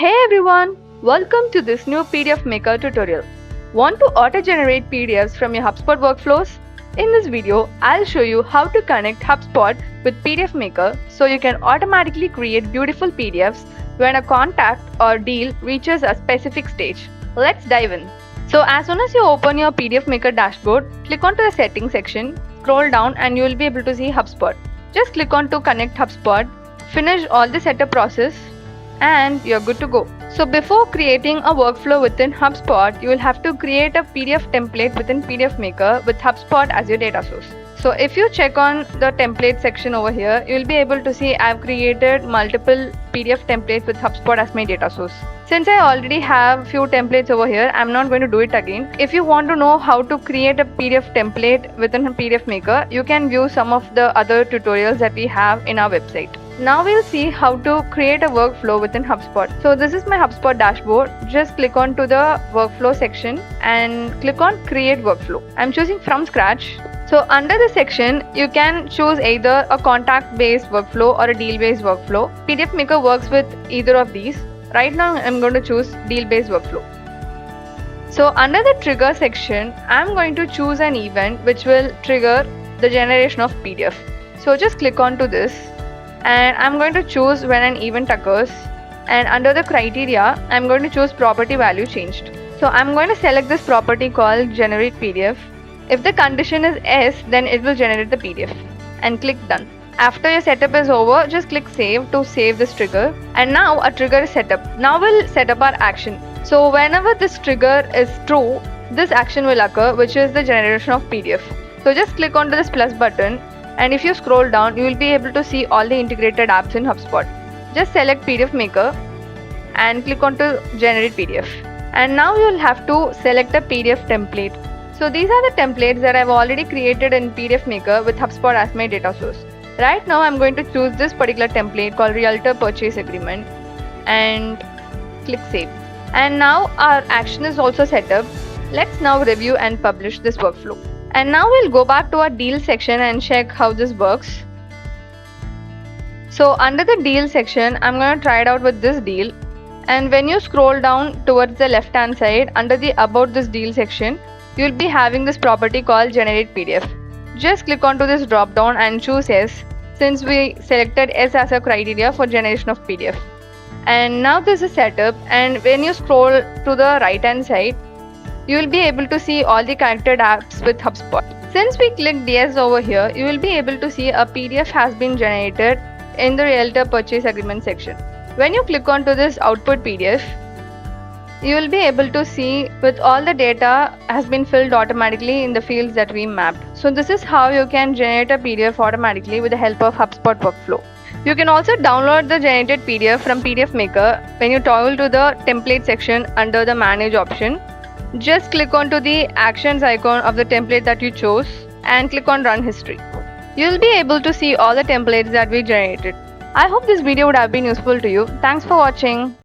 Hey everyone! Welcome to this new PDF Maker tutorial. Want to auto-generate PDFs from your HubSpot workflows? In this video, I'll show you how to connect HubSpot with PDF Maker so you can automatically create beautiful PDFs when a contact or deal reaches a specific stage. Let's dive in. So as soon as you open your PDF Maker dashboard, click onto the settings section, scroll down and you will be able to see HubSpot. Just click on to connect HubSpot, finish all the setup process, and you're good to go. So before creating a workflow within HubSpot, you will have to create a PDF template within PDF Maker with HubSpot as your data source. So if you check on the template section over here, you will be able to see I've created multiple PDF templates with HubSpot as my data source. Since I already have few templates over here, I'm not going to do it again. If you want to know how to create a PDF template within PDF Maker, you can view some of the other tutorials that we have in our website. Now we'll see how to create a workflow within HubSpot. So this is my HubSpot dashboard. Just click on to the workflow section and click on create workflow. I'm choosing from scratch. So under the section, you can choose either a contact based workflow or a deal based workflow. PDF Maker works with either of these. Right now I'm going to choose deal based workflow. So under the trigger section, I'm going to choose an event which will trigger the generation of PDF. So just click on to this. And I'm going to choose when an event occurs, and under the criteria I'm going to choose property value changed. So I'm going to select this property called generate PDF. If the condition is yes, then it will generate the PDF and click done. After your setup is over, just click save to save this trigger, and now a trigger is set up. Now we'll set up our action. So whenever this trigger is true, this action will occur, which is the generation of PDF. So just click onto this plus button, and if you scroll down, you will be able to see all the integrated apps in HubSpot. Just select PDF Maker and click on to generate PDF. And now you will have to select a PDF template. So these are the templates that I've already created in PDF Maker with HubSpot as my data source. Right now I'm going to choose this particular template called Realtor Purchase Agreement and click save. And now our action is also set up. Let's now review and publish this workflow. And now we'll go back to our deal section and check how this works. So under the deal section, I'm going to try it out with this deal. And when you scroll down towards the left hand side, under the about this deal section, you'll be having this property called generate PDF. Just click onto this drop down and choose yes, since we selected yes as a criteria for generation of PDF. And now this is set up, and when you scroll to the right hand side, you will be able to see all the connected apps with HubSpot. Since we clicked yes over here, you will be able to see a PDF has been generated in the Realtor Purchase Agreement section. When you click onto this output PDF, you will be able to see with all the data has been filled automatically in the fields that we mapped. So this is how you can generate a PDF automatically with the help of HubSpot Workflow. You can also download the generated PDF from PDF Maker when you toggle to the template section under the manage option. Just click onto the actions icon of the template that you chose and click on run history. You will be able to see all the templates that we generated. I hope this video would have been useful to you. Thanks for watching.